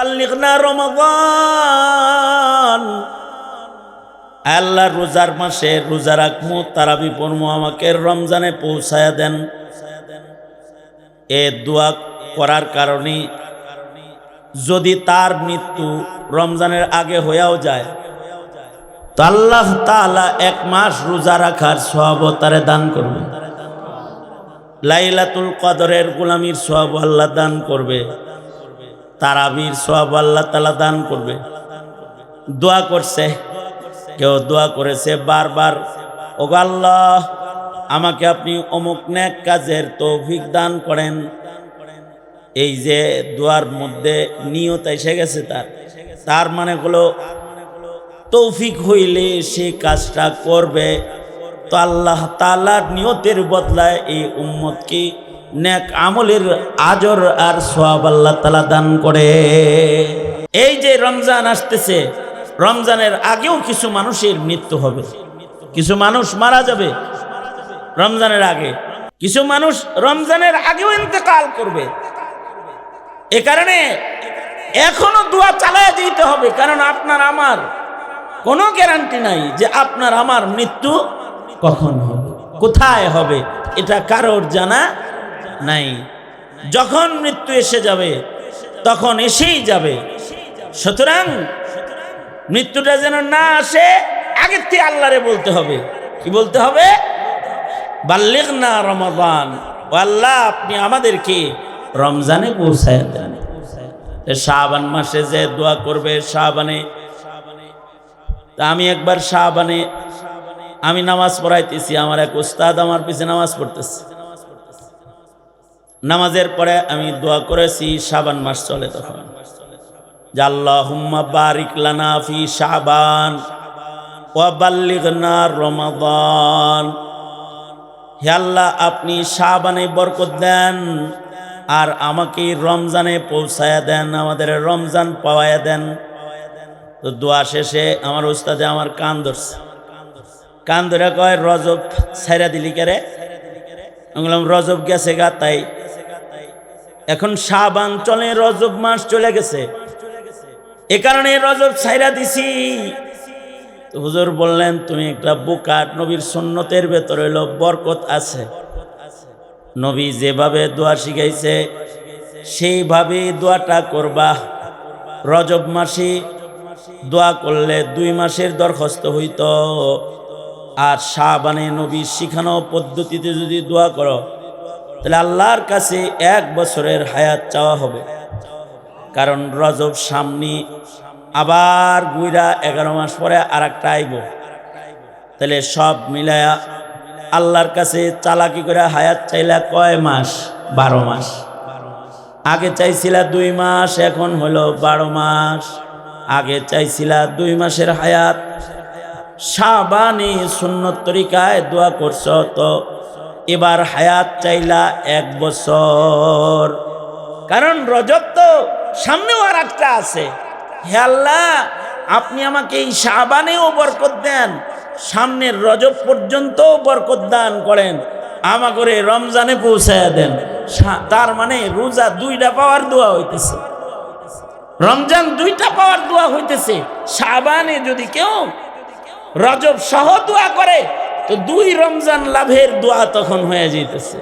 বাল্লিগনা রমাদান, আল্লাহ রোজার মাসে রোজা রাখমু, তারাবি পড়মু, আমাকে রমজানে পৌঁছায়া দেন। এ দোয়া করার কারণে যদি তার মৃত্যু রমজানের আগে হয়েও যায় তো আল্লাহ তাআলা 1 মাস রোজা রাখার সওয়াব তারে দান করবে। লাইলাতুল কদরের গোলামির সওয়াব আল্লাহ দান করবে, তারাবির সওয়াব আল্লাহ তাআলা দান করবে। দোয়া করছে, কেউ দোয়া করেছে বারবার, ওগো আল্লাহ আমাকে আপনি অমুক নেক কাজের তৌফিক দান করেন। এই যে দোয়ার মধ্যে নিয়ত এসে গেছে তার মানে হলো তৌফিক হইলে সে কাজটা করবে, তো আল্লাহ তাআলার নিয়তের বদলায় এই উম্মতকে নেক আমলের আজর আর সওয়াব আল্লাহ তাআলা দান করে। এই যে রমজান আসতেছে, রমজানের আগেও কিছু মানুষের মৃত্যু হবে, কিছু মানুষ মারা যাবে রমজানের আগে, কিছু মানুষ রমজানের আগেও ইন্তেকাল করবে। এ কারণে এখনো দোয়া চালায় যেতে হবে, কারণ আপনার আমার কোনো গ্যারান্টি নাই যে আপনার আমার মৃত্যু কখন হবে, কোথায় হবে, এটা কারোর জানা নাই। যখন মৃত্যু এসে যাবে তখন এসেই যাবে। সুতরাং মৃত্যুটা যেন না আসে আগের থেকে আল্লাহরে বলতে হবে। কি বলতে হবে? বাল্লিগনা রমাদান, ও আল্লাহ আপনি আমাদেরকে রমজানে পৌঁছায় দেন। শাবান মাসে যে দোয়া করবে শাবানে, আমি একবার শাবানে আমি নামাজ পড়াইতেছি, আমার এক উস্তাদ আমার পিছনে নামাজ পড়তেছে। নামাজের পরে আমি দোয়া করেছি, শাবান মাস চলে তখন, যে আল্লাহুম্মা বারিক লানা ফি শাবান ওয়া বাল্লিগনা রমাদান। হে আল্লাহ আপনি শাবানে বরকত দেন আর আমাকে রমজানে পৌঁছায়া দেন, আমাদের রমজান পাওয়ায়া দেন। তো দোয়া শেষে আমার উস্তাদে আমার কান ধরছে, কান ধরে কয় রজব ছাইরা দিলি কেরে? আমি বললাম রজব গেছে গা, তাই এখন শাবান চলে, রজব মাস চলে গেছে, এ কারণে রজব ছাইরা দিছি। তো হুজুর বললেন তুমি একটা বোকা, নবীর সুন্নতের ভেতরে হইল বরকত আছে। নবী যেভাবে দোয়া শিখাইছে সেইভাবে দোয়াটা করবা। রজব মাসে দোয়া করলে 2 মাসের দরখাস্ত হইত, আর শাবানে নবীর শিখানো পদ্ধতিতে যদি দোয়া করো তাহলে আল্লাহর কাছে 1 বছরের হায়াত চাওয়া হবে। কারণ রজব সামনে, আবার গুইরা 11 মাস পরে আর একটা আইব, তাহলে সব মিলায়া আল্লাহর কাছে চালাকি করে হায়াত চাইলা কয় মাস? 12 মাস। আগে চাইছিলা 2 মাস, এখন হলো 12 মাস। আগে চাইছিলা 2 মাসের হায়াত, শাবানে সুন্নত তরিকায় দোয়া করছ, তো এবার হায়াত চাইলা 1 বছর। কারণ রজব তো সামনেও আর একটা আছে। হে আল্লাহ আপনি আমাকে এই শাবানেও বরকত দেন, সামনের রজব পর্যন্ত বরকত দান করেন, আমাকে রমজানে পৌঁছায়া দেন। তার মানে রোজা 2টা পাওয়ার দোয়া হইতেছে, রমজান 2টা পাওয়ার দোয়া হইতেছে। শাবানে যদি কেউ রজব সহ দোয়া করে তো 2 রমজান লাভের দোয়া তখন হয়ে যাইতেছে।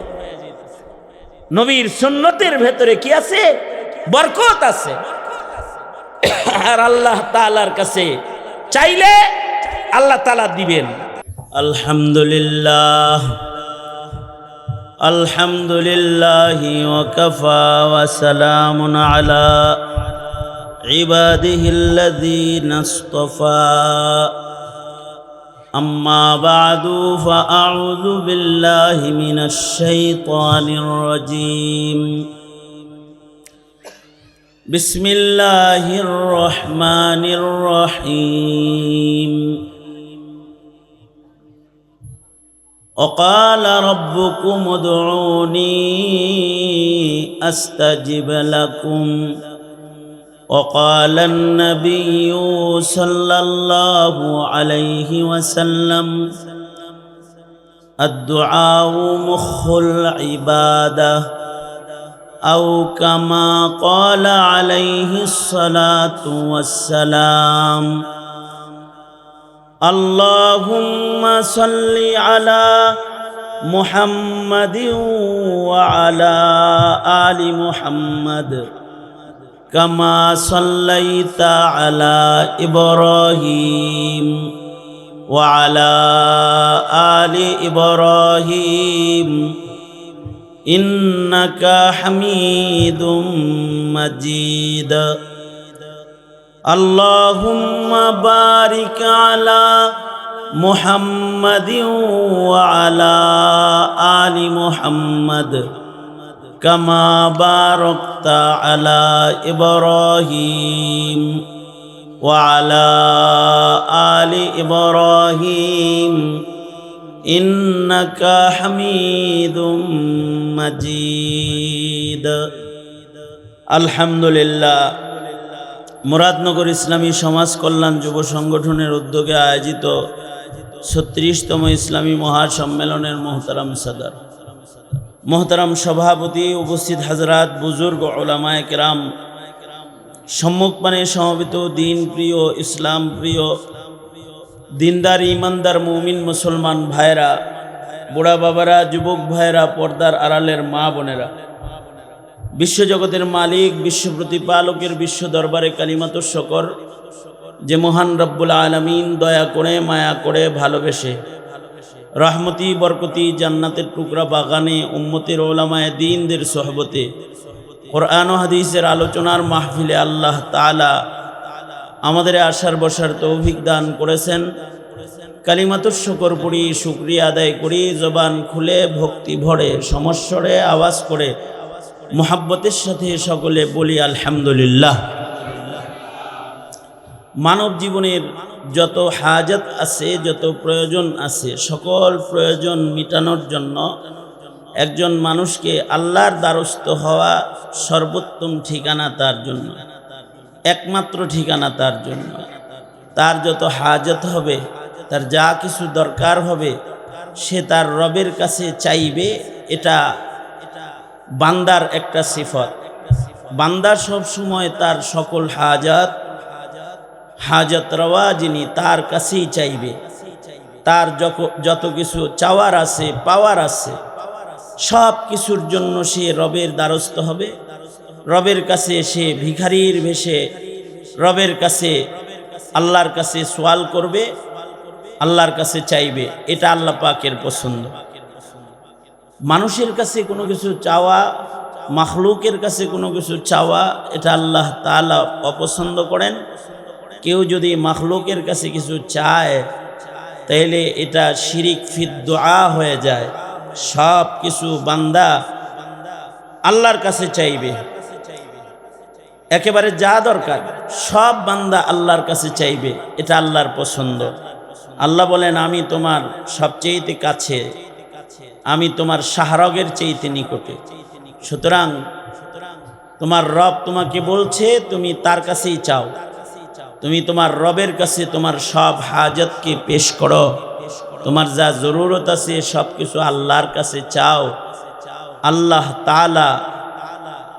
নবীর সুন্নতের ভেতরে কি আছে? বরকত আছে। আর আল্লাহ তাআলার কাছে চাইলে আল্লাহ তাআলা দিবেন। আলহামদুলিল্লাহ, আলহামদুলিল্লাহি ওয়া কাফা ওয়া সালামুন আলা ইবাদিহিল্লাযীনা ইসতাফা। আম্মা বা'দু ফাআউযু বিল্লাহি মিনাশ শাইতানির রাজীম। বিসমিল্লাহির রহমানির রহিম। وقال ربكم ادعوني أستجب لكم وقال النبي صلى الله عليه وسلم الدعاء مخ العبادة أو كما قال عليه الصلاة والسلام اللهم صل على محمد وعلى آل محمد كما صليت على إبراهيم وعلى آل إبراهيم إنك حميد مجيد اللهم بارك على محمد وعلى آل محمد كما باركت على إبراهيم وعلى آل إبراهيم إنك حميد مجيد الحمد لله মুরাদনগর ইসলামী সমাজ কল্যাণ যুব সংগঠনের উদ্যোগে আয়োজিত 36তম ইসলামী মহাসম্মেলনের মোহতারাম সাদার, মোহতারাম সভাপতি, উপস্থিত হাজরাত, বুজুর্গ উলামায়ে কেরাম, সম্মুখপানে সমবেত দিন প্রিয়, ইসলাম প্রিয়, দিনদার ইমানদার মুমিন মুসলমান ভাইরা, বুড়া বাবারা, যুবক ভাইরা, পর্দার আড়ালের মা বোনেরা, বিশ্বজগতের মালিক, বিশ্ব প্রতিপালকের বিশ্ব দরবারে কালিমাতুর শকর যে মহান রব্বুল আলামিন দয়া করে, মায়া করে, ভালোবেসে রহমতি বরকতি জান্নাতের টুকরা বাগানে উম্মতের ওলামায়ে দ্বীনদের সোহবতে কোরআন ও হাদিসের আলোচনার মাহফিলে আল্লাহ তাআলা আমাদের আসার বসার তৌফিক দান করেছেন। কালিমাতুর শকর পড়ি, শুকরিয়া আদায় করি, জবান খুলে ভক্তি ভরে সমস্বরে আওয়াজ করে মুহাব্বতের সাথে সকলে বলি আলহামদুলিল্লাহ। মানব জীবনের যত হাজত আছে, যত প্রয়োজন আছে, সকল প্রয়োজন মিটানোর জন্য একজন মানুষকে আল্লাহর দ্বারস্থ হওয়া সর্বোত্তম ঠিকানা তার জন্য, একমাত্র ঠিকানা তার জন্য। তার যত হাজত হবে, তার যা কিছু দরকার হবে, সে তার রবের কাছে চাইবে। এটা বান্দার একটা সিফত। বান্দা সব সময় তার সকল হাজত রওয়া যিনি, তার কাছেই চাইবে। তার যত কিছু চাওয়ার আছে, পাওয়ার আছে, সব কিছুর জন্য সে রবের দ্বারস্থ হবে। রবের কাছে সে ভিখারির বেশে রবের কাছে, আল্লাহর কাছে সোয়াল করবে, আল্লাহর কাছে চাইবে। এটা আল্লাহ পাকের পছন্দ। মানুষের কাছে কোনো কিছু চাওয়া, মাখলুকের কাছে কোনো কিছু চাওয়া, এটা আল্লাহ তাআলা অপছন্দ করেন। কেউ যদি মাখলুকের কাছে কিছু চায়, তাইলে এটা শিরিক ফিদ দুআ হয়ে যায়। সব কিছু বান্দা আল্লাহর কাছে চাইবে, একেবারে যা দরকার সব বান্দা আল্লাহর কাছে চাইবে। এটা আল্লাহর পছন্দ। আল্লাহ বলেন, আমি তোমার সবচেয়ে কাছে, আমি তোমার শাহরগের চেয়েতে নিকটে। সুতরাং তোমার রব তোমাকে বলছে তুমি তার কাছেই চাও। তুমি তোমার রবের কাছে তোমার সব হাজতকে পেশ করো। তোমার যা জরুরত আছে সব কিছু আল্লাহর কাছে চাও। আল্লাহ তাআলা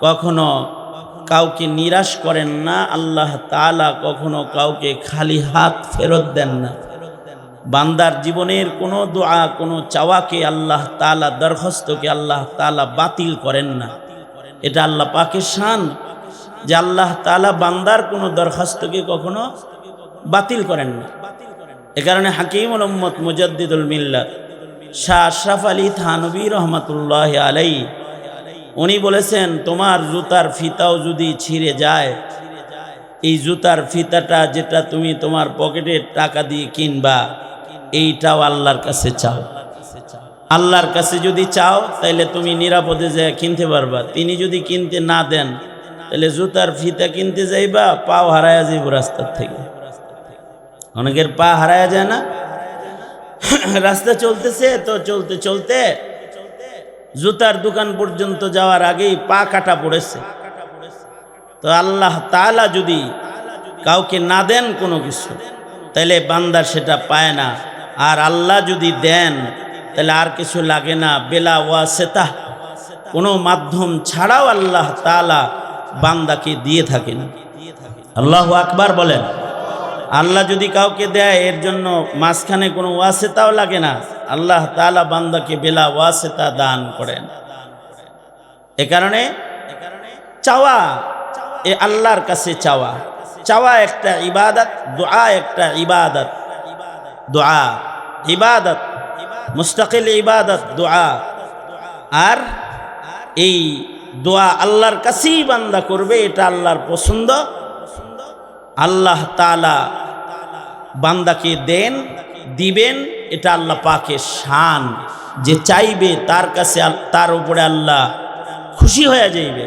কখনো কাউকে নিরাশ করেন না। আল্লাহ তাআলা কখনো কাউকে খালি হাত ফেরত দেন না। বান্দার জীবনের কোনো দোয়া, কোনো চাওয়াকে আল্লাহ তাআলা, দরখাস্তকে আল্লাহ তাআলা বাতিল করেন না। এটা আল্লাহ পাকের শান যে আল্লাহ তাআলা বান্দার কোনো দরখাস্তকে কখনো বাতিল করেন না। এ কারণে হাকিমুল উম্মত মুজাদ্দিদুল মিল্লাত শাহ আশরাফ আলী থানভী রহমাতুল্লাহি আলাইহি উনি বলেছেন, তোমার জুতার ফিতাও যদি ছিঁড়ে যায়, এই জুতার ফিতাটা যেটা তুমি তোমার পকেটের টাকা দিয়ে কিনবা, এইটাও আল্লাহর কাছে চাও। আল্লাহর কাছে যদি চাও তাহলে তুমি নিরাপদে যায় কিনতে পারবা। তিনি যদি কিনতে না দেন তাহলে জুতার ফিতা কিনতে যাইবা, পাও হারায়া যাইব রাস্তার থেকে। অনেকের পা হারায়া যায় না, রাস্তা চলতেছে তো চলতে চলতে জুতার দোকান পর্যন্ত যাওয়ার আগেই পা কাটা পড়েছে। তো আল্লাহ তাআলা যদি কাউকে না দেন কোনো কিছু, তাহলে বান্দা সেটা পায় না। আর আল্লাহ যদি দেন তাহলে আর কিছু লাগে না। বেলা ওয়াসিতা, কোনো মাধ্যম ছাড়াও আল্লাহ তাআলা বান্দাকে দিয়ে থাকেন। আল্লাহু আকবার বলেন। আল্লাহ যদি কাউকে দেয় এর জন্য মাঝখানে কোনো ওয়াসিতাও লাগে না, আল্লাহ তাআলা বান্দাকে বেলা ওয়াসিতা দান করেন। এ কারণে চাওয়া, এ আল্লাহর কাছে চাওয়া, চাওয়া একটা ইবাদত, দোয়া একটা ইবাদত। দোয়া ইবাদত, মুস্তাকিল ইবাদত দোয়া। আর এই দোয়া আল্লাহর কাছেই বান্দা করবে, এটা আল্লাহর পছন্দ। আল্লাহ তাআলা বান্দাকে দেন, দিবেন, এটা আল্লাহ পাকের শান। যে চাইবে তার কাছে তার উপরে আল্লাহ খুশি হয়ে যাইবে,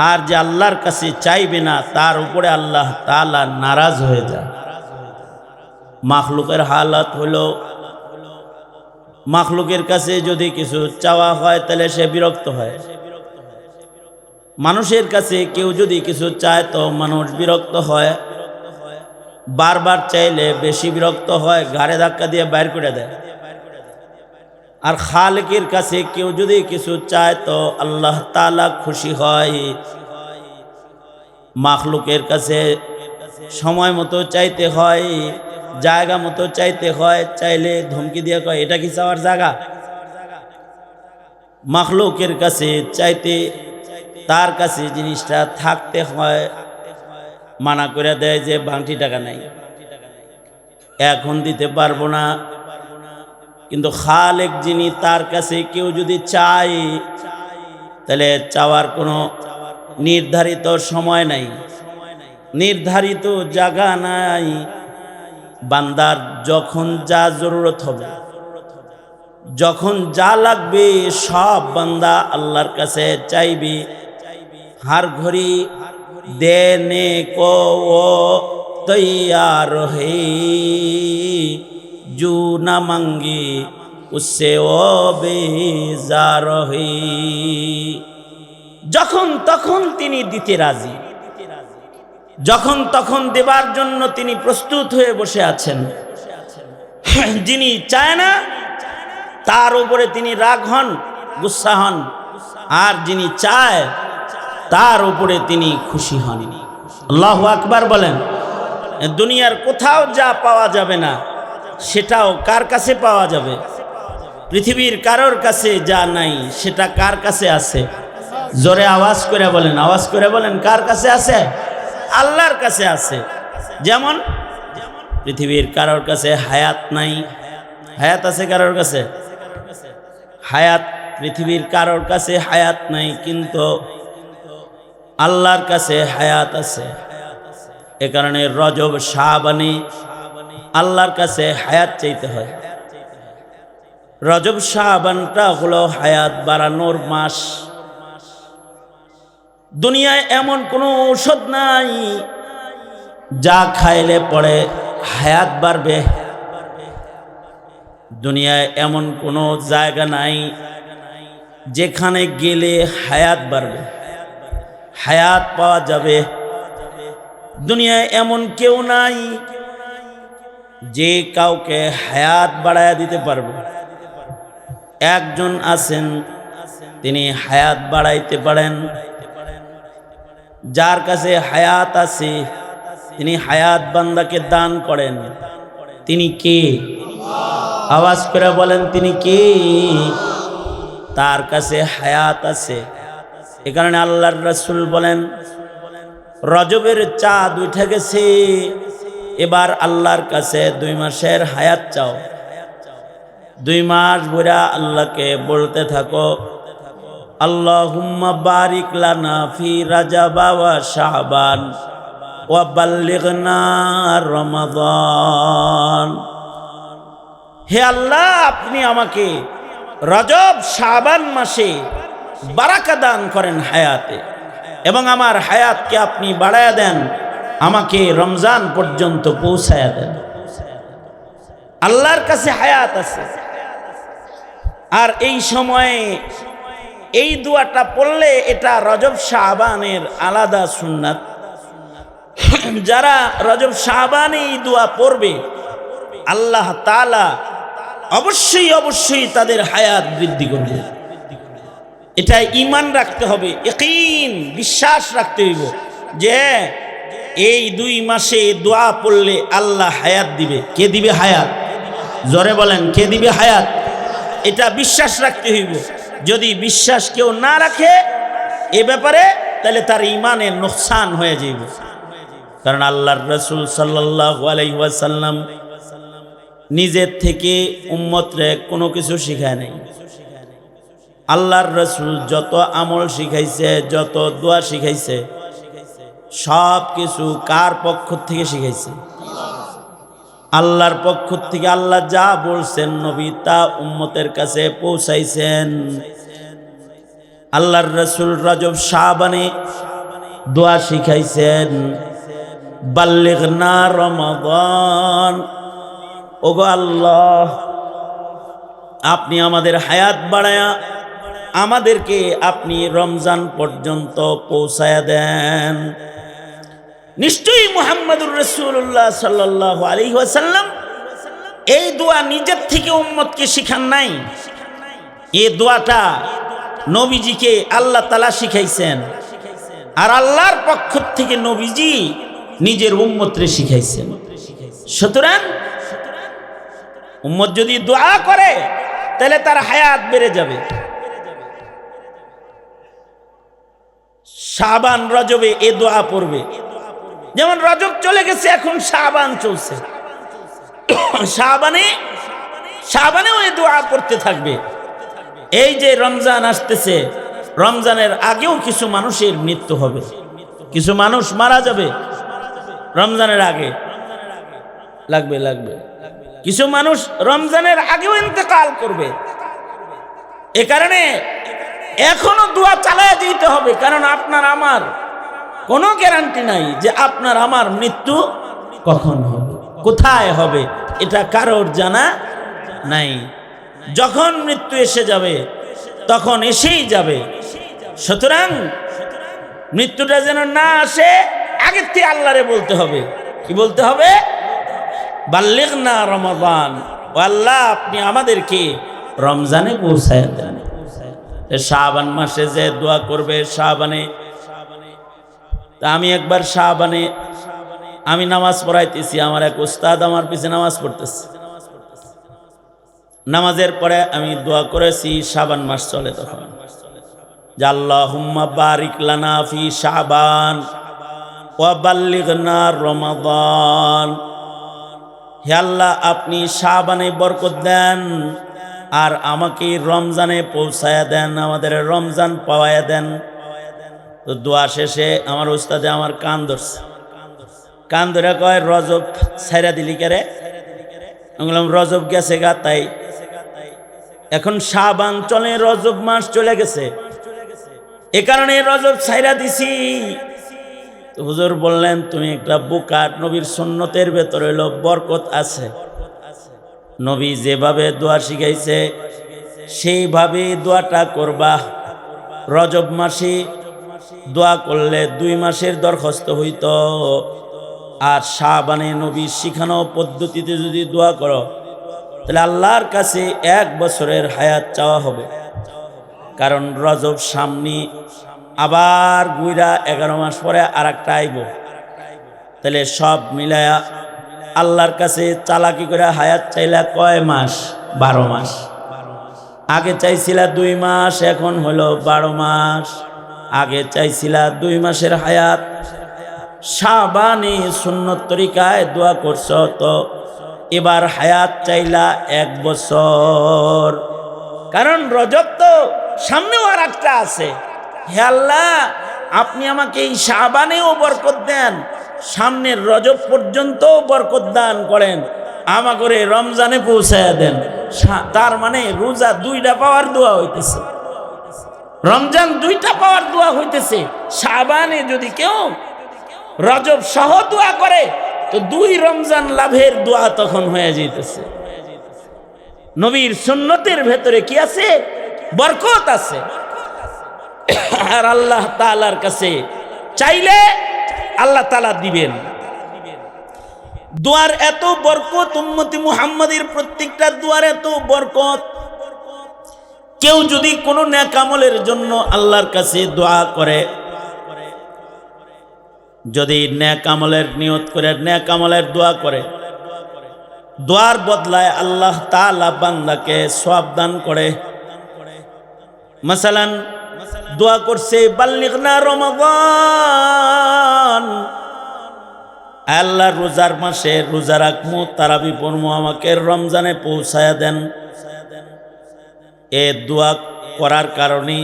আর যে আল্লাহর কাছে চাইবে না তার উপরে আল্লাহ তাআলা নারাজ হয়ে যায়। মাখলুকের হালাত হলো, মাখলুকের কাছে যদি কিছু চাওয়া হয় তাহলে সে বিরক্ত হয়। মানুষের কাছে কেউ যদি কিছু চায় তো মানুষ বিরক্ত হয়, বারবার চাইলে বেশি বিরক্ত হয়, ঘাড়ে ধাক্কা দিয়ে বাইর করে দেয়। আর খালিকের কাছে কেউ যদি কিছু চায় তো আল্লাহ তাআলা খুশি হয়। মাখলুকের কাছে সময় মতো চাইতে হয়, জায়গা মতো চাইতে হয়, চাইলে ধমকি দিয়ে কয় এটা কি চাওয়ার জায়গা। মাখলুকের কাছে চাইতে তার কাছে জিনিসটা থাকতে হয়, মানা করে দেয় যে ভাঙটি টাকা নাই, এখন দিতে পারবো না। কিন্তু খালেক যিনি, তার কাছে কেউ যদি চায় তাহলে চাওয়ার কোনো নির্ধারিত সময় নাই, নির্ধারিত জায়গা নাই। বান্দার যখন যা জরুরত হবে, যখন যা লাগবে সব বান্দা আল্লাহর কাছে চাইবে। हर घड़ी देने को वो तैयार है, जो न मांगे उससे वो बेजार है। যখন তখন তিনি দিতে রাজি, যখন তখন দেবার জন্য তিনি প্রস্তুত হয়ে বসে আছেন। যিনি চায় না তার উপরে তিনি রাগ হন, গুসা হন, আর যিনি চায় তার উপরে তিনি খুশি হন। আল্লাহু আকবার বলেন। দুনিয়ার কোথাও যা পাওয়া যাবে না সেটাও কার কাছে পাওয়া যাবে? পৃথিবীর কারোর কাছে যা নাই সেটা কার কাছে আছে? জোরে আওয়াজ করে বলেন, আওয়াজ করে বলেন, কার কাছে আছে? আল্লাহর কাছে আছে। যেমন পৃথিবীর কারোর কাছে হায়াত নাই, হায়াত আছে কারোর কাছে? হায়াত পৃথিবীর কারোর কাছে হায়াত নাই, কিন্তু আল্লাহর কাছে হায়াত আছে। এ কারণে রজব শাবানে আল্লাহর কাছে হায়াত চাইতে হয়। রজব শাবানটা হলো হায়াত বাড়ানোর মাস। দুনিয়ায় এমন কোনো ঔষধ নাই যা খাইলে পরে হায়াত বাড়বে। দুনিয়ায় এমন কোনো জায়গা নাই যেখানে গেলে হায়াত বাড়বে, হায়াত পাওয়া যাবে। দুনিয়ায় এমন কেউ নাই যে কাউকে হায়াত বাড়ায়া দিতে পারবে। একজন আছেন, তিনি হায়াত বাড়াইতে পারেন। যার কাছে হায়াত আছে তিনি হায়াত বান্দাকে দান করেন। তিনি কে? আওয়াজ করে বলেন, তিনি কে? তার কাছে হায়াত আছে। এ কারণে আল্লাহর রাসূল বলেন, রজবের চাঁদ উঠে গেছে, এবার আল্লাহর কাছে 2 মাসের হায়াত চাও। 2 মাস ভরা আল্লাহকে বলতে থাকো, আল্লাহুম্মা বারিক লানা ফি রাজাব ওয়া শাবান ওয়া বাল্লিগনা রমাদান। হে আল্লাহ, আপনি আমাকে রজব শাবান মাসে বারাকা দান করেন হায়াতে, এবং আমার হায়াতকে আপনি বাড়ায়া দেন, আমাকে রমজান পর্যন্ত পৌঁছায়া দেন। আল্লাহর কাছে হায়াত আছে। আর এই সময়ে এই দোয়াটা পড়লে এটা রজব শাবানের আলাদা সুন্নাত। যারা রজব শাবানে এই দোয়া পড়বে আল্লাহ তাআলা অবশ্যই অবশ্যই তাদের হায়াত বৃদ্ধি করবে। এটা ঈমান রাখতে হবে, ইয়াকিন বিশ্বাস রাখতে হইব যে এই 2 মাসে দোয়া পড়লে আল্লাহ হায়াত দিবে। কে দিবে হায়াত? জোরে বলেন, কে দিবে হায়াত? এটা বিশ্বাস রাখতে হইব। যদি বিশ্বাস কেউ না রাখে এ ব্যাপারে, তাহলে তার ঈমানের নুকসান হয়ে যাবে। কারণ আল্লাহর রাসূল সাল্লাল্লাহু আলাইহি ওয়াসাল্লাম নিজের থেকে উম্মতরে কোনো কিছু শিখায় নাই। আল্লাহর রাসূল যত আমল শিখাইছে, যত দোয়া শিখাইছে, সব কিছু কার পক্ষ থেকে শিখাইছে? আল্লাহর পক্ষ থেকে। আল্লাহ যা বলছেন নবী তা উম্মতের কাছে পৌঁছাইছেন। আল্লাহর রাসূল রজব শাবানে দোয়া শিখাইছেন, বাল্লিগনা রমাদান। ওগো আল্লাহ, আপনি আমাদের হায়াত বাড়ায়া আমাদেরকে আপনি রমজান পর্যন্ত পৌঁছায়া দেন। নিশ্চয়ই মুহাম্মদুর রাসূলুল্লাহ সাল্লাল্লাহু আলাইহি ওয়াসাল্লাম এই দোয়া নিজের থেকে উম্মতকে শিখান নাই। এই দোয়াটা নবীজিকে আল্লাহ তাআলা শিখাইছেন, আর আল্লাহর পক্ষ থেকে নবীজি নিজের উম্মতরে শিখাইছেন। সুতরাং উম্মত যদি দোয়া করে তাহলে তার হায়াত বেড়ে যাবে। শাবান রজবে এ দোয়া পড়বে। যেমন রজব চলে গেছে, এখন শাবান চলছে, শাবানেও এই দোয়া করতে থাকবে। এই যে রমজান আসতেছে, রমজানের আগেও কিছু মানুষের মৃত্যু হবে, কিছু মানুষ মারা যাবে রমজানের আগে। লাগবে কিছু মানুষ রমজানের আগেও ইন্তেকাল করবে। এ কারণে এখনো দোয়া চালায় যেতে হবে, কারণ আপনার আমার কোনো গ্যারান্টি নাই যে আপনার আমার মৃত্যু কখন হবে, কোথায় হবে, এটা কারোর জানা নাই। যখন মৃত্যু এসে যাবে তখন এসেই যাবে। সুতরাং মৃত্যুটা যেন না আসে, আগের থেকে আল্লাহরে বলতে হবে। কি বলতে হবে? বাল্লিগনা রমাদান, ও আল্লাহ আপনি আমাদেরকে রমজানে পৌঁছায় দেন। শাবান মাসে যে দোয়া করবে শাবানে, তা আমি একবার শাবানে আমি নামাজ পড়াইতেছি, আমার এক উস্তাদ আমার পিছনে নামাজ পড়তেছে। নামাজের পরে আমি দোয়া করেছি, শাবান মাস চলে তখন, যে আল্লাহুম্মা বারিক লানা ফি শাবান ওয়া বাল্লিগনা রমাদান। হে আল্লাহ, আপনি শাবানে বরকত দেন আর আমাকে রমজানে পৌঁছায়া দেন, আমাদের রমজান পাওয়ায়া দেন। তো দোয়া শেষে আমার উস্তাদে আমার কান ধরছে, কান ধরে কয়, রজব ছাইরা দিলি কে রে? আমি বললাম রজব গেছে গা, তাই এখন শাবান চলে, রজব মাস চলে গেছে, এ কারণে রজব ছাইরা দিছি। তো হুজুর বললেন, তুমি একটা বোকা, নবীর সুন্নতের ভেতরে হলো বরকত আছে। নবী যেভাবে দোয়া শিখাইছে সেইভাবে দোয়াটা করবা। রজব মাসে দোয়া করলে 2 মাসের দরখাস্ত হইত, আর শাবানে নবীর শিখানো পদ্ধতিতে যদি দোয়া করো তাহলে আল্লাহর কাছে 1 বছরের হায়াত চাওয়া হবে। কারণ রজব সামনে, আবার গুইরা 11 মাস পরে আর একটা আইব, তাহলে সব মিলায়া আল্লাহর কাছে চালাকি করে হায়াত চাইলা কয় মাস? 12 মাস। আগে চাইছিলা 2 মাস, এখন হলো 12 মাস। আগে চাইছিলা 2 মাসের হায়াত, শাবানে সুন্নত তরিকায় দোয়া করছো, তো এবার হায়াত চাইলা 1 বছর। কারণ রজব তো সামনেও আর একটা আছে। হে আল্লাহ, আপনি আমাকে এই শাবানেও বরকত দেন, সামনের রজব পর্যন্ত বরকত দান করেন, আমাকে রমজানে পৌঁছায়া দেন। তার মানে রোজা 2টা পাওয়ার দোয়া হইতেছে, রমজান 2টা পাওয়ার দোয়া হইতেছে। শাবানে যদি কেউ রজব সহ দোয়া করে তো 2 রমজান লাভের দোয়া তখন হয়ে যাইতেছে। নবীর সুন্নতের ভেতরে কি আছে? বরকত আছে। আর আল্লাহ তাআলার কাছে চাইলে আল্লাহ তাআলা দিবেন। দোয়ার এত বরকত, উম্মতি মুহাম্মাদীর প্রত্যেকটা দোয়ার এত বরকত, কেউ যদি কোনো নেক আমলের জন্য আল্লাহর কাছে দোয়া করে, যদি নেক আমলের নিয়ত করে নেক আমলের দোয়া করে, দোয়ার বদলায় আল্লাহ তাআলা বান্দাকে সওয়াব দান করে। মাসালান দোয়া করছে বাল্লিগনা রমাদান, আল্লাহ রোজার মাসে রোজা রাখমু, তারাবি পড়মু, আমাকে রমজানে পৌঁছায়া দেন। এ দোয়া করার কারণে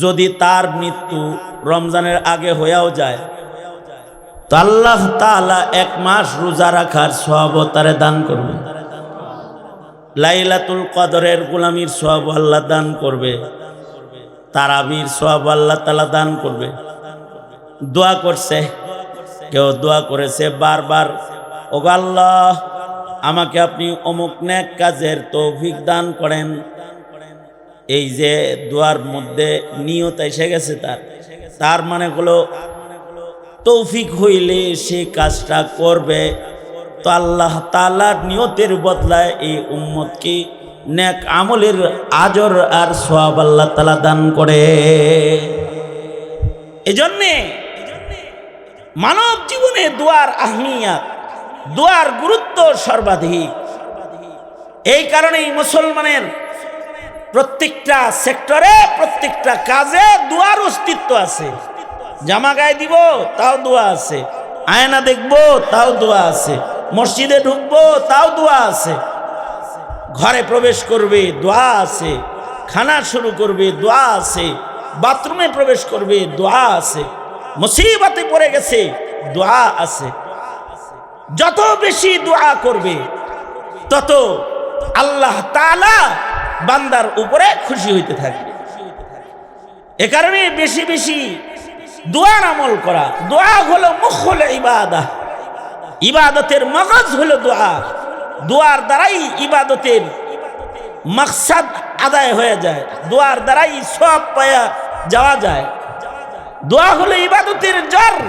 যদি তার মৃত্যু রমজানের আগে হয়েও যায় তো আল্লাহ তাআলা 1 মাস রোজা রাখার সওয়াব তারে দান করবে। লাইলাতুল কদরের গোলামির সওয়াব আল্লাহ দান করবে, তারাবির সওয়াব আল্লাহ তাআলা দান করবে। দোয়া করছে, কেউ দোয়া করেছে বারবার, ওগো আল্লাহ আমাকে আপনি অমুক নেক কাজের তৌফিক দান করেন। এই যে দোয়ার মধ্যে নিয়ত এসে গেছে, তার মানে হলো তৌফিক হইলে সে কাজটা করবে। তো আল্লাহ তাআলার নিয়তের বদলায় এই উম্মতকে নেক আমলের আজর আর সওয়াব আল্লাহ তাআলা দান করে। এজন্যে মানব জীবনে দোয়ার আহমিয়াত, দোয়ার গুরুত্ব সর্বাধিক। এই কারণেই মুসলমানের প্রত্যেকটা সেক্টরে, প্রত্যেকটা কাজে দোয়ার অস্তিত্ব আছে। জামা গায়ে দিব তাও দোয়া আছে, আয়না দেখবো তাও দোয়া আছে, মসজিদে ঢুকবো তাও দোয়া আছে, ঘরে প্রবেশ করবে দোয়া আছে, খানা শুরু করবে দোয়া আছে, বাথরুমে প্রবেশ করবে দোয়া আছে, মুসিবতে পড়ে গেছে দোয়া আছে। যত বেশি দোয়া করবে তত আল্লাহ তাআলা বান্দার উপরে খুশি হইতে থাকবে। এ কারণে বেশি বেশি দোয়ার আমল করা। দোয়া হলো মুখুল ইবাদা, ইবাদতের মগজ হলো দোয়া। দোয়ার দ্বারাই ইবাদতের মাকসাদ আদায় হয়ে যায়, দোয়ার দ্বারাই সওয়াব পাওয়া যাওয়া যায়। দোয়া হলো ইবাদতের জড়,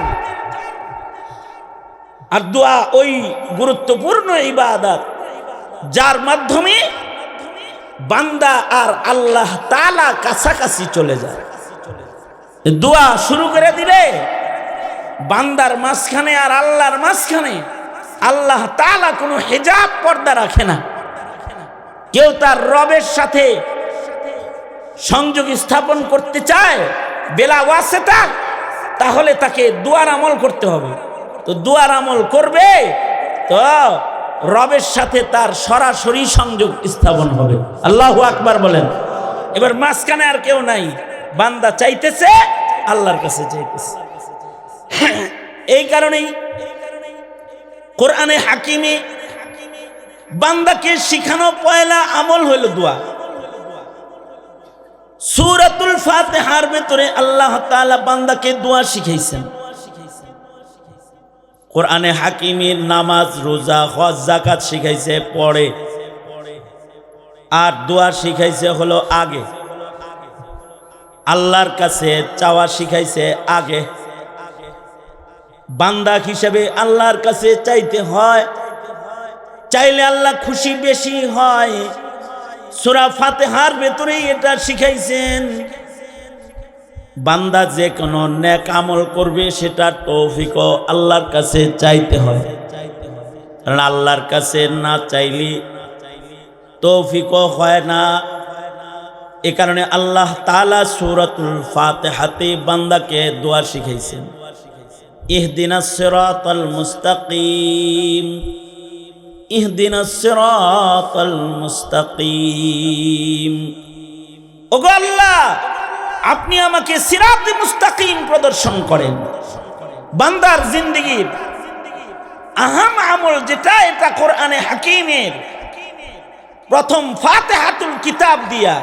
আর দোয়া ওই গুরুত্বপূর্ণ ইবাদত যার মাধ্যমে বান্দা আর আল্লাহ তাআলা কাছাকাছি চলে যায়। দোয়া শুরু করে দিলে বান্দার মাঝখানে আর আল্লাহর মাঝখানে আল্লাহ তাআলা কোনো হিজাব পর্দা রাখে না। কেউ তার রবের সাথে সংযোগ স্থাপন করতে চায় বেলা ওয়াসিতা, তাহলে তাকে দোয়ার আমল করতে হবে। তো দোয়ার আমল করবে তো রবের সাথে তার সরাসরি সংযোগ স্থাপন হবে। আল্লাহু আকবার বলেন। এবার মাঝখানে আর কেউ নাই, বান্দা চাইতেছে আল্লাহর কাছে চাইতেছে। এই কারণেই কোরআনে হাকিমে বান্দাকে শিখানো পয়লা আমল হইল দোয়া। সূরাতুল ফাতিহার ভিতরে আল্লাহ তাআলা বান্দাকে দোয়া শিখাইছেন। কোরআনে হাকিমের নামাজ, রোজা, হজ, যাকাত শিখাইছে পড়ে, আর দোয়া শিখাইছে হলো আগে। আল্লাহর কাছে চাওয়া শিখাইছে আগে। বান্দা হিসেবে আল্লাহর কাছে চাইতে হয়, চাইলে আল্লাহ খুশি বেশি হয়। সূরা ফাতিহার ভেতরে এটা শিখাইছেন। বান্দা যে কোনো নেক আমল করবে সেটা তৌফিকও আল্লাহর কাছে চাইতে হয়, কারণ আল্লাহর কাছে না চাইলে তৌফিকও হয় না। এ কারণে আল্লাহ তাআলা সূরাতুল ফাতিহাতে বান্দাকে দোয়া শিখাইছেন। ইহদিনাস সিরাতাল মুস্তাকিম, ইহদিনাস সিরাতাল মুস্তাকিম। ওগো আল্লাহ, আপনি আমাকে সিরাতে মুস্তাকিম প্রদর্শন করেন। বান্দার জিন্দেগীর আহাম আমল যেটা, এটা কোরআনে হাকিমের প্রথম ফাতিহাতুল কিতাব দিয়া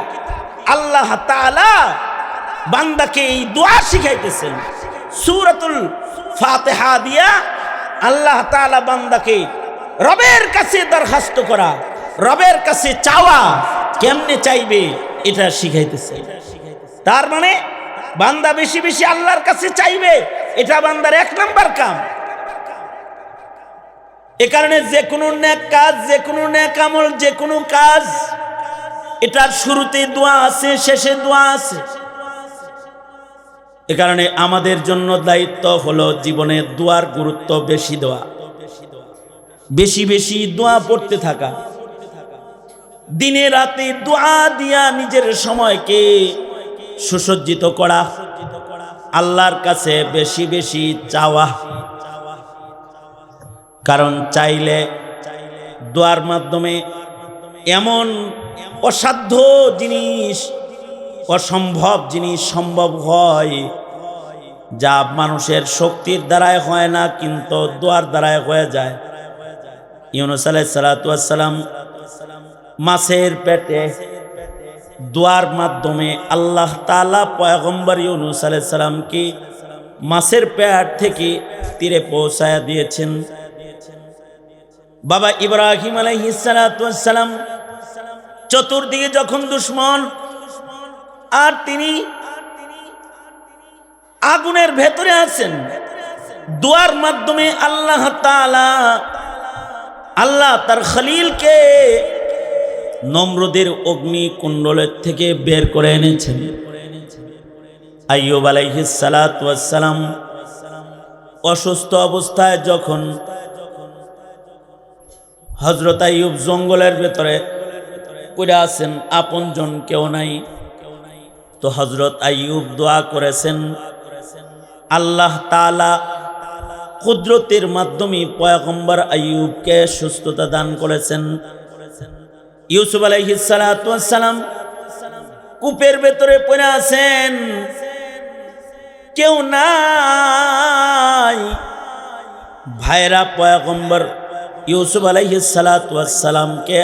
আল্লাহ তাআলা বান্দাকে এই দোয়া শিখাইতেছেন। সূরাতুল ফাতিহা দিয়া আল্লাহ তাআলা বান্দাকে রবের কাছে দরখাস্ত করা, রবের কাছে চাওয়া, কেমনে চাইবে এটা শিখাইতেছে। তার মানে বান্দা বেশি বেশি আল্লাহর কাছে চাইবে, এটা বান্দার 1 নাম্বার কাম। এ কারণে যে কোনো নেক কাজ, যে কোনো নেক আমল, যে কোনো কাজ এটার শুরুতে দোয়া আছে, শেষে দোয়া আছে। এ কারণে আমাদের জন্য দায়িত্ব হলো জীবনে দোয়ার গুরুত্ব বেশি দেওয়া, বেশি বেশি দোয়া পড়তে থাকা, দিনে রাতে দোয়া দিয়া নিজের সময়কে সুসজ্জিত করা, আল্লাহর কাছে বেশি বেশি চাওয়া। কারণ চাইলে দোয়ার মাধ্যমে এমন অসাধ্য জিনিস, অসম্ভব জিনিস সম্ভব হয়, যা মানুষের শক্তির দ্বারায় হয় না, কিন্তু দোয়ার দ্বারায় হয়ে যায়। ইউনূস আলাইহিস সালাতু ওয়াস সালাম মাছের পেটে দোয়ার মাধ্যমে আল্লাহ তাআলা পয়গম্বর ইউনূস আলাইহিস সালামকে মাছের পেট থেকে তীরে পৌঁছায়া দিয়েছেন। বাবা ইব্রাহিম আলাইহিস সালাতু ওয়াস সালাম চতুর্দিকে যখন দুশমন, আর তিনি আগুনের ভেতরে আছেন, দোয়ার মাধ্যমে আল্লাহ তাআলা, আল্লাহ তার খলিলকে নমরুদের অগ্নি কুণ্ডলের থেকে বের করে এনেছেন। আইয়ুব আলাইহিস সালাতু ওয়াস সালাম অসুস্থ অবস্থায় যখন হযরত আইয়ুব জঙ্গলের ভেতরে পড়ে আছেন, আপনজন কেউ নাই, তো হযরত আইয়ুব দোয়া করেছেন, আল্লাহ তাআলা কুদরতের মাধ্যমে পয়গম্বর আইয়ুবকে সুস্থতা দান করেছেন। ইউসুফ আলাইহিস সালাতু ওয়াস সালাম কূপের ভেতরে পড়ে আছেন, কেউ নাই, ভাইরা পয়গম্বর ইউসুফ আলাইহিস সালাতু ওয়াস সালামকে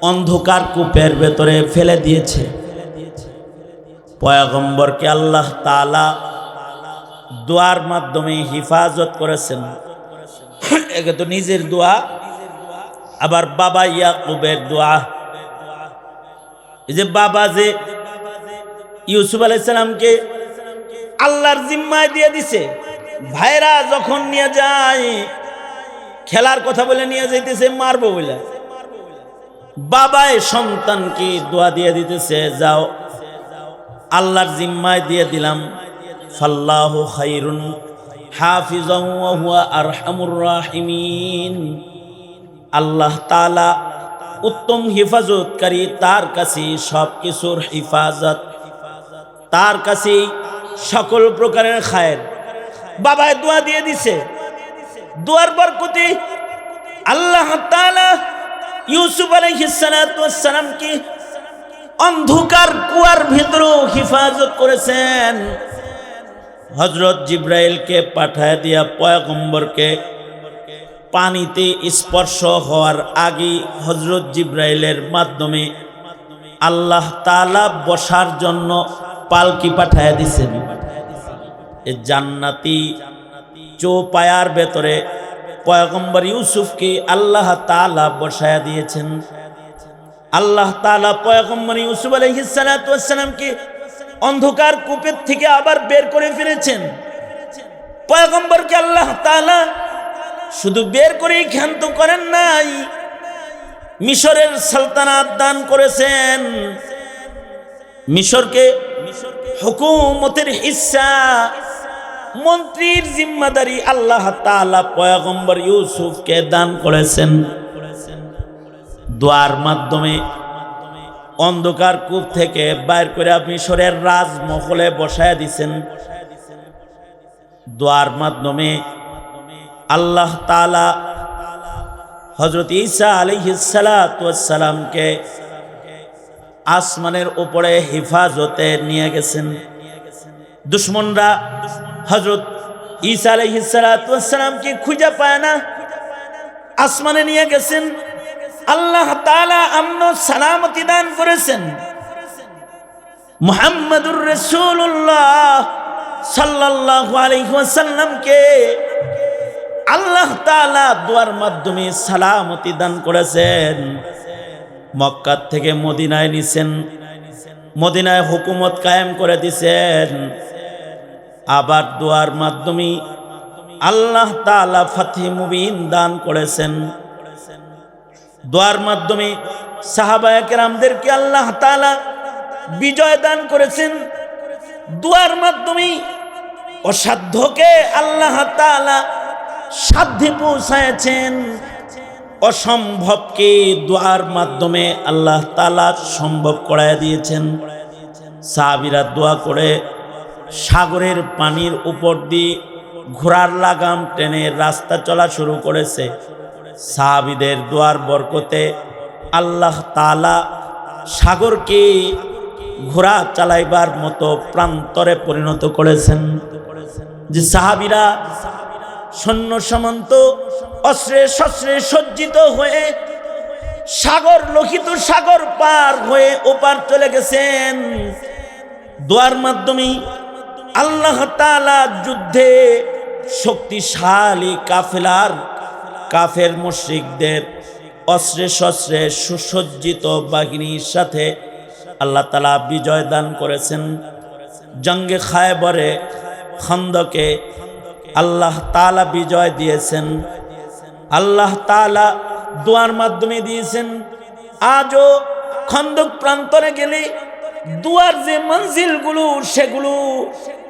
অন্ধকার কূপের ভেতরে ফেলে দিয়েছে। পয়গম্বরকে আল্লাহ তাআলা দোয়ার মাধ্যমে হিফাজত করেছেন। একে তো নিজের দোয়া, আবার বাবা ইয়াকুবের দোয়া। এই যে বাবা যে ইউসুফ আলাইহিস সালামকে আল্লাহর জিম্মায় দিয়ে দিছে, ভাইরা যখন নিয়ে যায়, খেলার কথা বলে নিয়ে যাইতেছে, মারবো বলে, বাবায় সন্তানকে দোয়া দিয়ে দিতেছে, যাও আল্লাহর জিম্মায় দিয়ে দিলাম, ফাল্লাহু খায়রুন হাফিজান ওয়া হুয়া আরহামুর রাহিমিন। আল্লাহ তাআলা উত্তম হিফাজতকারী, তার কাছে সব কিছুর হিফাজত, তার কাছে সকল প্রকারের খায়ের। বাবায় দোয়া দিয়ে দিছে, দোয়ার বরকতে আল্লাহ তাআলা ইউসুফ আলাইহিস সালাতু ওয়াস সালামকে অন্ধকার কুয়ার ভিতরেও হিফাজত করেছেন। হযরত জিবরাইলকে পাঠায় দিয়া পয়গম্বরকে পানিতে স্পর্শ হওয়ার আগে হযরত জিবরাইলের মাধ্যমে আল্লাহ তাআলা বসার জন্য পালকি পাঠায় দিয়েছেন। এই জান্নাতি চৌপায়ার ভেতরে পয়গম্বর ইউসুফকে আল্লাহ তাআলা বসায়া দিয়েছেন। আল্লাহ তাআলা পয়গম্বর ইউসুফ আলাইহিস সালাতু ওয়াস সালামকে অন্ধকার কূপের থেকে আবার বের করে ফিরেছেন। পয়গম্বরকে আল্লাহ তাআলা শুধু বের করেই ক্ষান্ত করেন নাই, মিশরের সালতানাত দান করেছেন। মিশরকে হুকুমতের হিস্সা, মন্ত্রীর জিম্মাদারি আল্লাহ তাআলা পয়গম্বর ইউসুফকে দান করেছেন। দোয়ার মাধ্যমে অন্ধকার কূপ থেকে বাইর করে মিশরের রাজমহলে বসায়া দিছেন। দোয়ার মাধ্যমে আল্লাহ তাআলা হযরত ঈসা আলাইহিস সালাতু ওয়াস সালামকে আসমানের উপরে হেফাজতে নিয়ে গেছেন। দুশমনরা হযরত ঈসা আলাইহিস সালাতু ওয়াস সালামকে খুঁজে পায় না, আসমানে নিয়ে গেছেন। আল্লাহ তাআলা আমন সালামতি দান করেছেন। মুহাম্মাদুর রাসূলুল্লাহ সাল্লাল্লাহু আলাইহি ওয়াসাল্লামকে আল্লাহ তাআলা দোয়ার মাধ্যমে সালামতি দান করেছেন। মক্কা থেকে মদিনায় নিছেন, মদিনায় হুকুমত কায়েম করে দিয়েছেন। আবার দোয়ার মাধ্যমে আল্লাহ তাআলা ফাতহ মুবিন দান করেছেন। দোয়ার মাধ্যমে সাহাবায়ে কেরামদেরকে আল্লাহ তাআলা বিজয় দান করেছেন। দোয়ার মাধ্যমে অসাধ্যকে আল্লাহ তাআলা সাধ্যে পৌঁছায়েছেন, অসম্ভবকে দোয়ার মাধ্যমে আল্লাহ তাআলা সম্ভব করায় দিয়েছেন। সাহাবীরা দোয়া করে সাগরের পানির উপর দিয়ে ঘোড়ার লাগাম টেনে রাস্তা চলা শুরু করেছে। সাহাবীদের দোয়ার বরকতে আল্লাহ তাআলা সাগরকে ঘোড়া চালাইবার মতো প্রান্তরে পরিণত করেছেন, যে সাহাবীরা সৈন্য সামন্ত অস্ত্রে শস্ত্রে সজ্জিত হয়ে সাগর লোহিত সাগর পার হয়ে ওপার চলে গেছেন। দোয়ার মাধ্যমে আল্লাহ তাআলা যুদ্ধে শক্তিশালী কাফের মুশরিকদের অস্ত্রে শস্ত্রে সুসজ্জিত বাহিনীর সাথে আল্লাহ তাআলা বিজয় দান করেছেন। জঙ্গে খায়বরে, খন্দকে আল্লাহ তাআলা বিজয় দিয়েছেন। আল্লাহ তাআলা দোয়ার মাধ্যমে দিয়েছেন। আজও খন্দক প্রান্তরে গেলে দুয়ার যে মঞ্জিলগুলো সেগুলো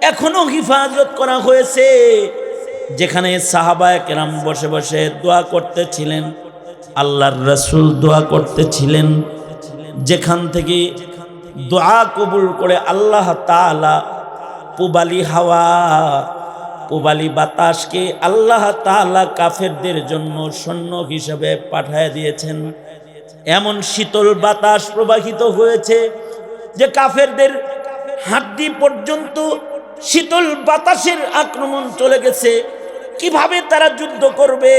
এখনো হিফাজত করা হয়েছে। যেখানে সাহাবায়ে কেরাম বসে বসে দোয়া করতেছিলেন, আল্লাহর রাসূল দোয়া করতেছিলেন, যেখান থেকে দোয়া কবুল করে আল্লাহ তাআলা পুবালি হাওয়া, পুবালি বাতাসকে আল্লাহ তাআলা কাফেরদের জন্য সৈন্য হিসেবে পাঠিয়ে দিয়েছেন। এমন শীতল বাতাস প্রবাহিত হয়েছে যে কাফেরদের হাড্ডি পর্যন্ত শীতল বাতাসের আক্রমণ চলে গেছে। কিভাবে তারা যুদ্ধ করবে,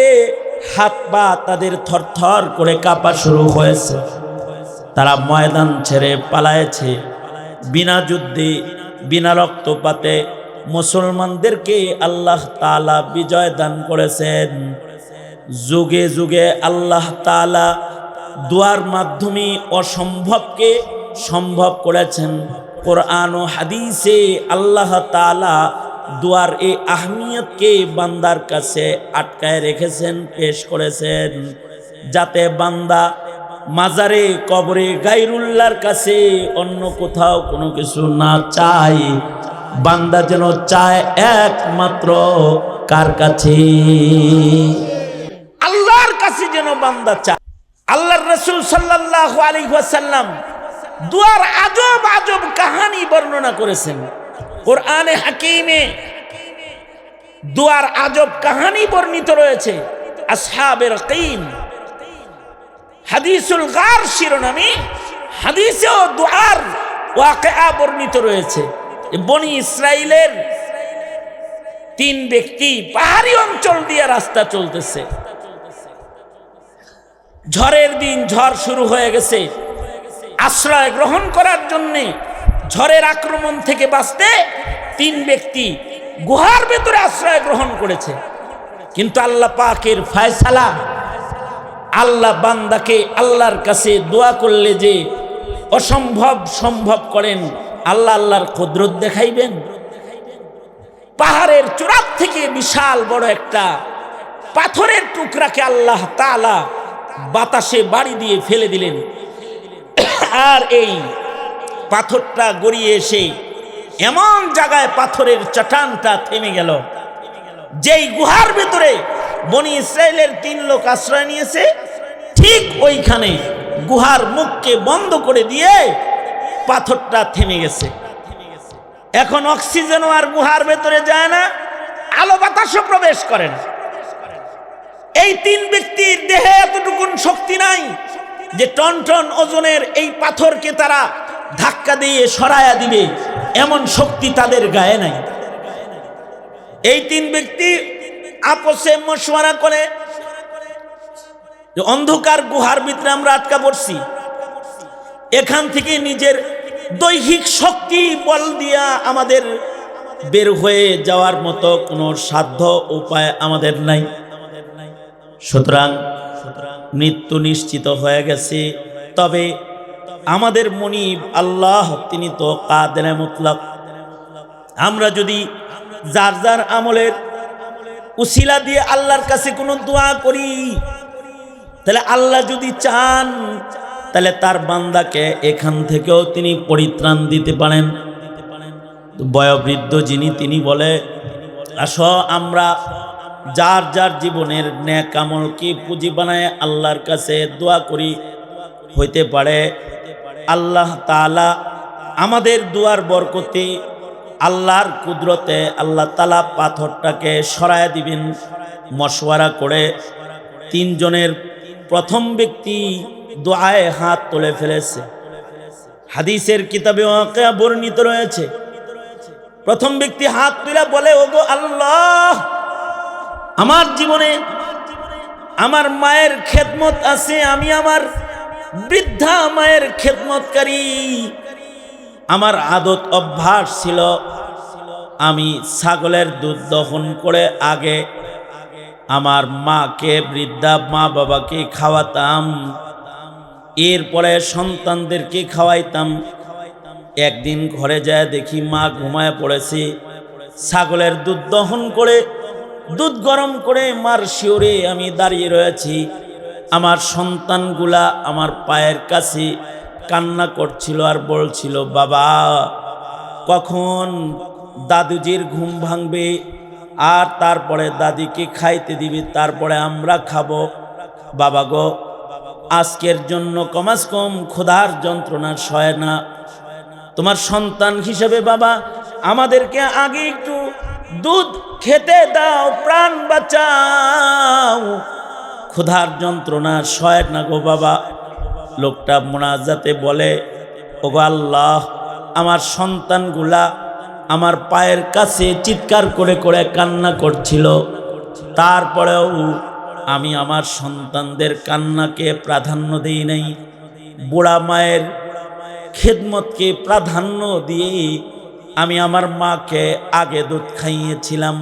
হাত পা তাদের থরথর করে কাঁপা শুরু হয়েছে। তারা ময়দান ছেড়ে পালায়েছে। বিনা যুদ্ধে বিনা রক্তপাতে মুসলমানদেরকে আল্লাহ তাআলা বিজয় দান করেছেন। যুগে যুগে আল্লাহ তাআলা দোয়ার মাধ্যমে অসম্ভবকে সম্ভব করেছেন। কোরআন ও হাদিসে আল্লাহ তাআলা দোয়ার এই আহমিয়তকে বান্দার কাছে আটকায় রেখেছেন, পেশ করেছেন, যাতে বান্দা মাজারে কবরে গায়রুল্লাহর কাছে অন্য কোথাও কোনো কিছু না চায়, বান্দা যেন চায় একমাত্র কার কাছে? আল্লাহর কাছে যেন বান্দা চায়। আল্লাহর রাসূল সাল্লাল্লাহু আলাইহি ওয়াসাল্লাম দুয়ার আজব আজব কাহিনী বর্ণনা করেছেন। কোরআনে হাকিমে দুয়ার আজব কাহিনী বর্ণিত রয়েছে। আসহাবে রাকিম হাদিসুল গার শিরোনামে হাদিসেও দুয়ার ওয়াকিয়া বর্ণিত রয়েছে। বনি ইসরাইলের 3 ব্যক্তি পাহাড়ি অঞ্চল দিয়ে রাস্তা চলতেছে। ঝড়ের দিন, ঝড় শুরু হয়ে গেছে। আশ্রয় গ্রহণ করার জন্যে, ঝড়ের আক্রমণ থেকে বাঁচতে 3 ব্যক্তি গুহার ভেতরে আশ্রয় গ্রহণ করেছে। কিন্তু আল্লাহ পাকের ফয়সালা, আল্লাহ বান্দাকে আল্লাহর কাছে দোয়া করলে যে অসম্ভব সম্ভব করেন। আল্লাহ আল্লাহর কুদরত দেখাইবেন। পাহাড়ের চূড়া থেকে বিশাল বড় একটা পাথরের টুকরাকে আল্লাহ তাআলা বাতাসে বাড়ি দিয়ে ফেলে দিলেন। আর এই পাথরটা গড়িয়ে এসে এমন জায়গায় পাথরের চটানটা থেমে গেল, যেই গুহার ভেতরে বনি ইসরাইলের 3 লোক আশ্রয় নিয়েছে, ঠিক ওইখানে গুহার মুখকে বন্ধ করে দিয়ে পাথরটা থেমে গেছে। এখন অক্সিজেনও আর গুহার ভেতরে যায় না, আলো বাতাসও প্রবেশ করে না। এই 3 ব্যক্তির দেহে এতটুকুন শক্তি নাই যে টন টন ওজনের এই পাথরকে তারা ধাক্কা দিয়ে সরায়া দিবে, এমন শক্তি তাদের গায়ে নাই। এই 3 ব্যক্তি আপসে মশওয়ারা করে যে অন্ধকার গুহার ভিতরে আমরা আটকা পড়ছি, এখান থেকে নিজের দৈহিক শক্তি বল দিয়া আমাদের বের হয়ে যাওয়ার মতো কোনো সাধ্য উপায় আমাদের নাই। সুতরাং মৃত্যু নিশ্চিত হয়ে গেছে। তবে আমাদের মুনিব আল্লাহ, তিনি তো কাদের মুতলাক। আমরা যদি যার যার আমলের উসিলা দিয়ে আল্লাহর কাছে কোনো দোয়া করি, তাহলে আল্লাহ যদি চান তাহলে তার বান্দাকে এখান থেকেও তিনি পরিত্রাণ দিতে পারেন। বয়োবৃদ্ধ যিনি, তিনি বলে, আসো আমরা যার যার জীবনের নেক আমলকে পুঁজি বানায় আল্লাহর কাছে দোয়া করি। হইতে পারে আল্লাহ তাআলা আমাদের দুয়ার বরকতে, আল্লাহর কুদরতে আল্লাহ তাআলা পাথরটাকে সরায় দিবেন। মশওয়ারা করে তিনজনের প্রথম ব্যক্তি দোয়ায় হাত তুলে ফেলেছে। হাদিসের কিতাবে ওয়াকিয়া বর্ণিত রয়েছে, প্রথম ব্যক্তি হাত তুলে বলে, ওগো আল্লাহ, আমার জীবনে আমার মায়ের খেদমত আছে, আমি আমার বৃদ্ধা মায়ের খেদমতকারী। আমার আদত অভ্যাস ছিল, আমি ছাগলের দুধ দহন করে আগে আমার মাকে, বৃদ্ধা মা বাবাকে খাওয়াতাম, এরপরে সন্তানদেরকে খাওয়াইতাম। একদিন ঘরে যায় দেখি মা ঘুমায় পড়েছে। ছাগলের দুধ দহন করে দুধ গরম করে মার শিওরে আমি দাঁড়িয়ে রয়েছি। আমার সন্তানগুলা আমার পায়ের কাছে কান্না করছিল আর বলছিল, বাবা কখন দাদুজির ঘুম ভাঙবে, আর তারপরে দাদিকে খাইতে দিবি, তারপরে আমরা খাবো। বাবা গো, আজকের জন্য কমাস কম ক্ষুধার যন্ত্রণা সয় না। তোমার সন্তান হিসেবে বাবা আমাদেরকে আগে একটু দুধ খেতে দাও, প্রাণ বাঁচাও, ক্ষুধার যন্ত্রণা সয় না গো বাবা। লোকটা মোনাজাতে বলে, ওগো আল্লাহ, আমার সন্তানগুলা আমার পায়ের কাছে চিৎকার করে করে কান্না করছিল, তারপরেও আমি আমার সন্তানদের কান্নাকে প্রাধান্য দিই নাই, বুড়া মায়ের খেদমতকে প্রাধান্য দিয়ে আমি আমার মাকে আগে দুধ খাইয়েছিলাম।